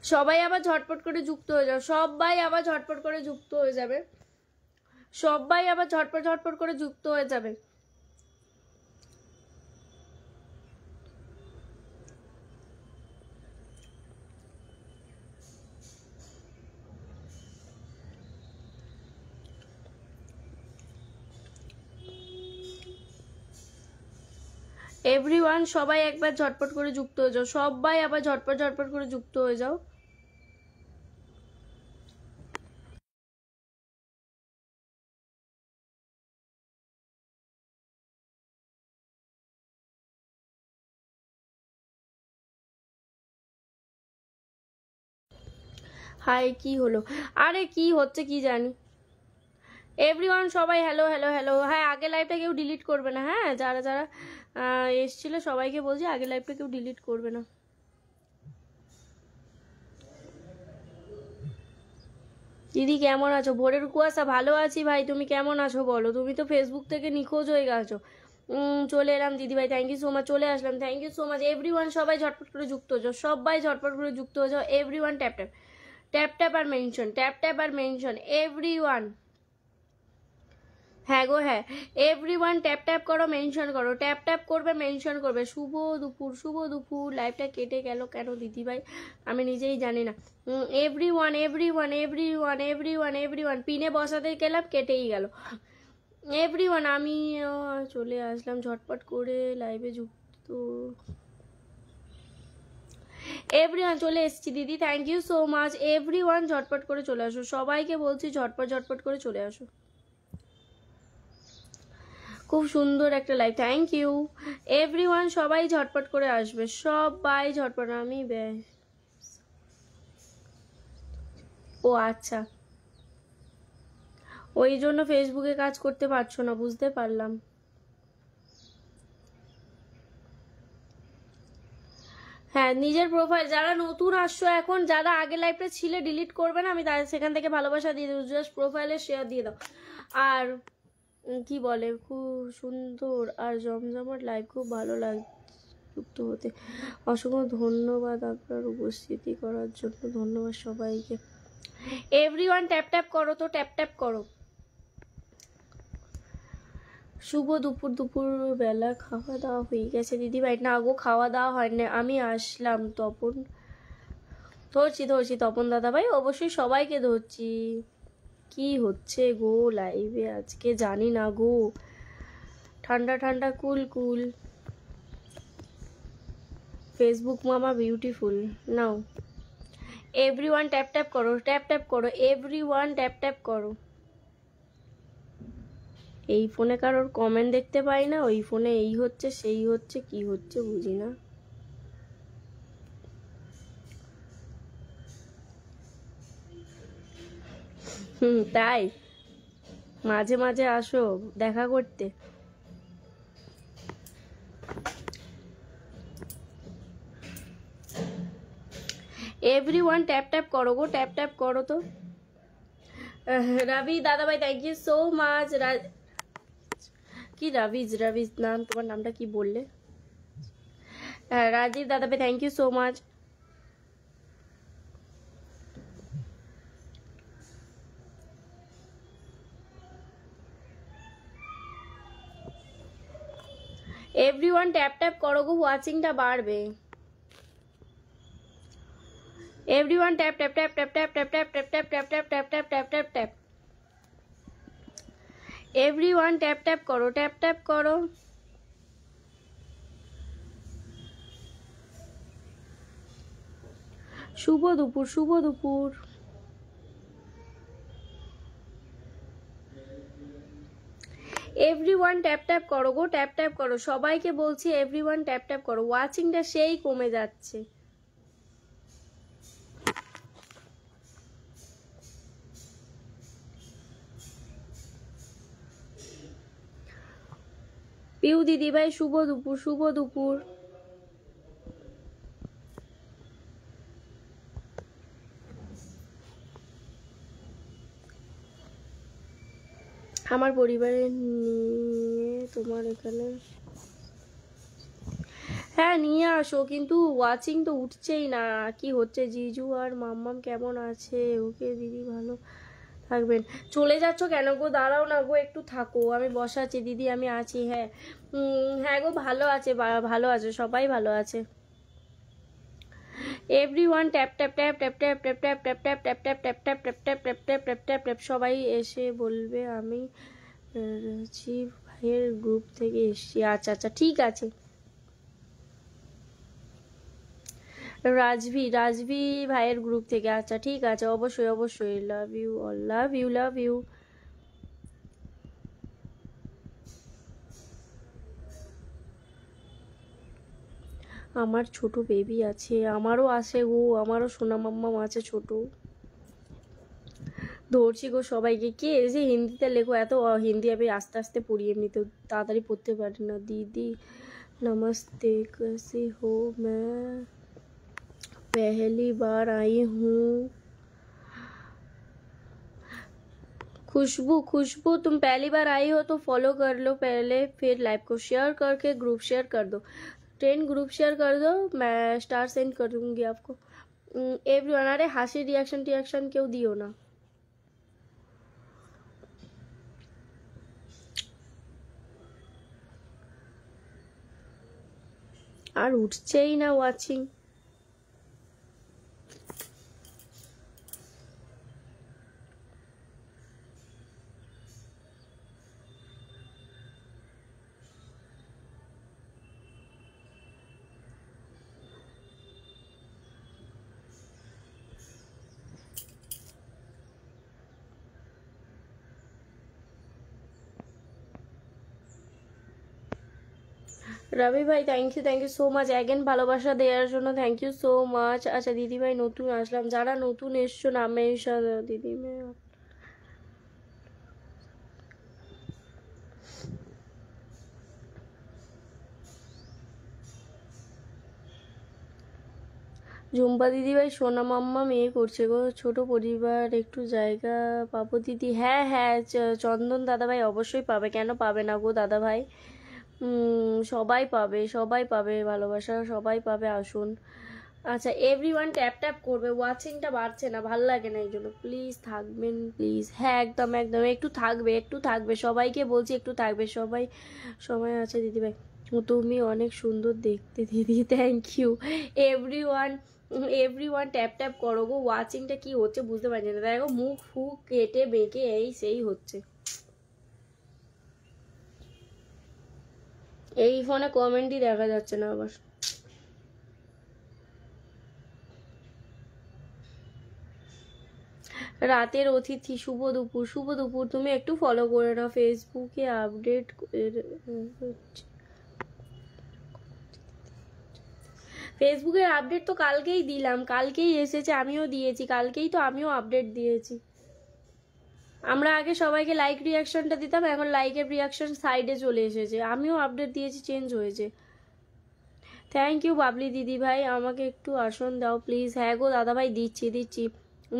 সবাই আবার ঝটপট করে যুক্ত হয়ে যাও, সবাই আবার ঝটপট করে যুক্ত হয়ে যাবে, সবাই আবার ঝটপট ঝটপট করে যুক্ত হয়ে যাবে। এভরিওয়ান সবাই একবার ঝটপট করে যুক্ত হয়ে যাও, সবাই আবার ঝটপট ঝটপট করে যুক্ত হয়ে যাও। হাই কি হলো, আরে কি হচ্ছে কি জানি। এভরিওয়ান সবাই হ্যালো হ্যালো হ্যালো। হ্যাঁ আগের লাইভটা কেউ ডিলিট করবে না, হ্যাঁ যারা যারা এসছিল সবাইকে বলছি আগের লাইভটা কেউ ডিলিট করবে না। দিদি কেমন আছো? ভোরের কুয়াশা, ভালো আছি ভাই, তুমি কেমন আছো বলো? তুমি তো ফেসবুক থেকে নিখোঁজ হয়ে গেছো। চলে এলাম দিদি ভাই, থ্যাংক ইউ সো মাচ, চলে আসলাম, thank you so much. Everyone সবাই ঝটপট করে যুক্ত হয়ে যাও, সবাই ঝটপট করে যুক্ত হয়ে যাও। Everyone tap tap tap tap আর মেনশন, ট্যাপ ট্যাপ আর মেনশন এভরিওয়ান। হ্যাঁ গো হ্যাঁ, এভরিওয়ান ট্যাপ ট্যাপ করো, মেনশন করো, ট্যাপ ট্যাপ করবে, মেনশন করবে। শুভ দুপুর, শুভ দুপুর। লাইভটা কেটে গেল কেন দিদি ভাই আমি নিজেই জানি না। Everyone everyone everyone everyone everyone, পিনে বসাতে গেলাম কেটেই গেল। এভরিওয়ান আমি চলে আসলাম ঝটপট করে লাইভে যুক্ত। এভরিওয়ান চলে এসেছি দিদি, thank you so much. Everyone ঝটপট করে চলে আসো, সবাইকে বলছি ঝটপট ঝটপট করে চলে আসো। খুব সুন্দর একটা লাইভ, থ্যাংক ইউ এভরিওয়ান। সবাই ঝটপট করে আসবে, সবাই ঝটপট। আমি ও আচ্ছা, ওই জন্য ফেসবুকে কাজ করতে পারছো না, বুঝতে পারলাম। হ্যাঁ নিজের প্রোফাইল, যারা নতুন আসছো এখন, যারা আগে লাইভটা ছিলে ডিলিট করবে না, আমি তাদের সেখান থেকে ভালোবাসা দিয়ে দেবো, জাস্ট প্রোফাইলে শেয়ার দিয়ে দাও। আর কি বলে, খুব সুন্দর আর জমজমাট লাইভ, খুব ভালো লাগে যুক্ত হতে। অসংখ্য ধন্যবাদ আপনার উপস্থিতি করার জন্য, ধন্যবাদ সবাইকে। এভরিওয়ান ট্যাপ ট্যাপ করো তো, ট্যাপ ট্যাপ করো। শুভ দুপুর, দুপুর বেলা খাওয়া দাওয়া হয়ে গেছে দিদি ভাই? না গো খাওয়া দাওয়া হয় না, আমি আসলাম। তপন ধরছি ধরছি, তপন দাদা ভাই অবশ্যই সবাইকে ধরছি। কি হচ্ছে গো লাইভে আজকে জানি না গো, ঠান্ডা ঠান্ডা কুল কুল। ফেসবুক মামা বিউটিফুল। নাও এভরিওয়ান ট্যাপ ট্যাপ করো, ট্যাপ ট্যাপ করো, এভরিওয়ান ট্যাপ ট্যাপ করো। এই ফোনে কারোর কমেন্ট দেখতে পাই না, ওই ফোনে এই হচ্ছে সেই হচ্ছে, কি হচ্ছে বুঝি না। তাই মাঝে মাঝে আসো দেখা করতে। এভরিওয়ান ট্যাপ ট্যাপ করো গো, ট্যাপ ট্যাপ করো তো। রবি দাদা ভাই থ্যাংক ইউ সো মাচ। কি রবিজ, রবিজ নাম, তোমার নামটা কি বললে? রাজীব দাদা ভাই thank you so much. Everyone tap tap করো গো, ওয়াচিংটা বাড়বে। Everyone tap tap tap tap tap tap tap tap tap tap tap tap tap tap tap tap. Everyone tap tap করো, ট্যাপ ট্যাপ করো। শুভ দুপুর, শুভ দুপুর। এভরিওয়ান ট্যাপ ট্যাপ করো গো, ট্যাপ ট্যাপ করো, সবাইকে বলছি এভরিওয়ান ট্যাপ ট্যাপ করো। ওয়াচিংটা সেই কমে যাচ্ছে। পিউ দিদি ভাই শুভ দুপুর, শুভ দুপুর। আমার পরিবারের নিয়ে তোমার এখানে, হ্যাঁ নিয়ে আসো, কিন্তু ওয়াচিং তো উঠছেই না, কি হচ্ছে? জিজু আর মাম্মাম কেমন আছে? ওকে দিদি ভালো থাকবেন। চলে যাচ্ছ কেন গো? দাঁড়াও না গো, একটু থাকো, আমি বসাচ্ছি দিদি, আমি আছি। হ্যাঁ হ্যাঁ গো, ভালো আছে, ভালো আছে, সবাই ভালো আছে। Everyone tap tap tap tap tap tap tap tap tap tap tap tap tap tap tap tap tap tap tap সবাই এসে বলবে আমি রাজীব ভাইয়ের গ্রুপ থেকে এসেছি। আচ্ছা আচ্ছা ঠিক আছে। রাজভি ভাইয়ের গ্রুপ থেকে, আচ্ছা ঠিক আছে, অবশ্যই অবশ্যই। Love you all, love you love you. আমার ছোট বেবি আছে, আমারও আছে গো, আমারও সোনা মাম্মাম আছে ছোট। ধরছি গো সবাইকে। কে যে হিন্দিতে লেখো, এত হিন্দি আমি আস্তে আস্তে পড়ি, এমনি তো তাড়াতাড়ি পড়তে পারি না। দিদি नमस्ते, कैसी हो? मैं पहली बार आई हूँ। खुशबू तुम पहली बार आई हो तो फॉलो कर लो पहले, फिर लाइव को शेयर करके ग्रुप शेयर कर दो। 10 ग्रुप शेयर कर दो, मैं स्टार सेंड कर दूंगी आपको। एवरीवन, अरे हाসি रिएक्शन क्यों दियो ना? আর উঠছেই না ওয়াচিং। রবি ভাই thank you so much again ভালোবাসা দেওয়ার জন্য, থ্যাংক ইউ সো মাচ। আচ্ছা দিদি ভাই নতুন আসলাম, যারা নতুন এসছো নাম মেনশন দিদি মেয়ে ঝুম্পা দিদি ভাই সোনা মাম্মা মেয়ে করছে গো, ছোট পরিবার একটু জায়গা পাবো দিদি? হ্যাঁ হ্যাঁ চন্দন দাদা ভাই অবশ্যই পাবে, কেন পাবে না গো দাদা ভাই? সবাই পাবে, সবাই পাবে ভালোবাসা, সবাই পাবে, আসুন। আচ্ছা এভরিওয়ান ট্যাপ ট্যাপ করবে, ওয়াচিংটা বাড়ছে না, ভাল লাগে না, এই জন্য প্লিজ থাকবেন প্লিজ। হ্যাঁ একদম একদম, একটু থাকবে একটু থাকবে, সবাইকে বলছি একটু থাকবে সবাই। সময় আছে দিদিভাই, তুমি অনেক সুন্দর দেখতে দিদি, thank you. Everyone everyone tap tap করো গো, ওয়াচিংটা কি হচ্ছে বুঝতে পারছি না, দেখো মুখ ফুক কেটে বেঁকে এই সেই হচ্ছে। এই ফোনে কমেন্টই দেখা যাচ্ছে না আবার। রাতের অতিথি শুভ দুপুর, তুমি একটু ফলো করে নাও, ফেসবুকে আপডেট। ফেসবুকের আপডেট তো কালকেই দিলাম, কালকেই এসেছে, আমিও দিয়েছি কালকেই, তো আমিও আপডেট দিয়েছি। আমরা আগে সবাইকে লাইক রিয়াকশনটা দিতাম, এখন লাইকের রিয়াকশন সাইডে চলে এসেছে, আমিও আপডেট দিয়েছি, চেঞ্জ হয়েছে। থ্যাংক ইউ বাবলি দিদি ভাই, আমাকে একটু আসন দাও প্লিজ। হ্যাঁ গো দাদা ভাই দিচ্ছি দিচ্ছি।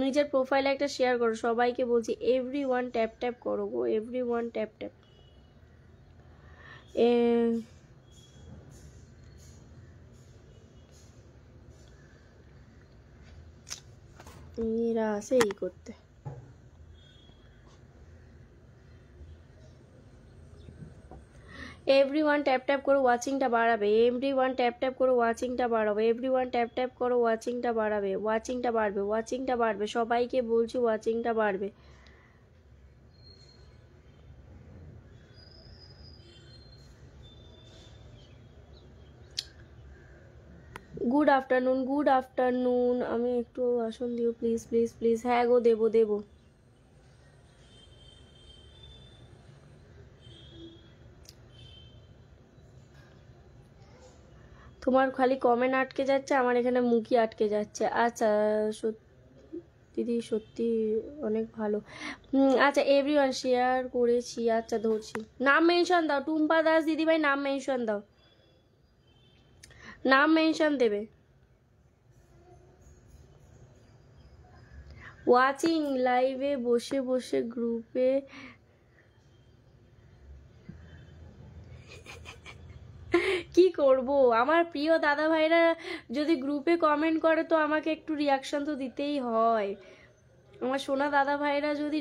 নিজের প্রোফাইলে একটা শেয়ার করো, সবাইকে বলছি এভরিওয়ান ট্যাপ ট্যাপ করো গো, এভরিওয়ান ট্যাপ ট্যাপ। এরা আছে এই করতে। এভরিওয়ান ট্যাপ ট্যাপ করো, ওয়াচিংটা বাড়াবে। এভরিওয়ান ট্যাপ ট্যাপ করো, ওয়াচিংটা বাড়াবে। এভরিওয়ান ট্যাপ ট্যাপ করো, ওয়াচিংটা বাড়াবে, ওয়াচিংটা বাড়বে, ওয়াচিংটা বাড়বে, সবাইকে বলছি ওয়াচিংটা বাড়বে। গুড আফটারনুন, গুড আফটারনুন, আমি একটু আসন দিও প্লিজ প্লিজ প্লিজ। হ্যাঁ গো দেবো দেবো। তোমার খালি কমেন্ট আটকে যাচ্ছে, আমার এখানে মুখই আটকে যাচ্ছে। আচ্ছা দিদি সত্যি অনেক ভালো। আচ্ছা এভরিওয়ান শেয়ার করেছি, আচ্ছা ধরছি। নাম মেনশন দাও, টুম্পা দাস দিদিভাই নাম মেনশন দাও, নাম মেনশন দেবে। ওয়াচিং লাইভে বসে বসে গ্রুপে কি করব, আমার প্রিয় দাদা ভাইরা যদি গ্রুপে কমেন্ট করে তো আমাকে একটু রিয়াকশন তো দিতেই হয়। আমার সোনা দাদা ভাইরা যদি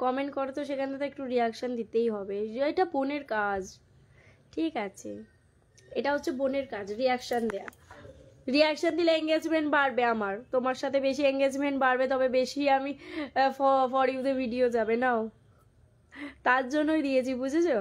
কমেন্ট করে তো সেখানে তো একটু রিয়াকশন দিতেই হবে, এটা বোনের কাজ। ঠিক আছে, এটা হচ্ছে বোনের কাজ, রিয়াকশন দেয়া। রিয়াকশন দিলে এঙ্গেজমেন্ট বাড়বে, আমার তোমার সাথে বেশি এঙ্গেজমেন্ট বাড়বে, তবে বেশি আমি ফর ইউতে ভিডিও যাবে। নাও, তার জন্যই দিয়েছি, বুঝেছো?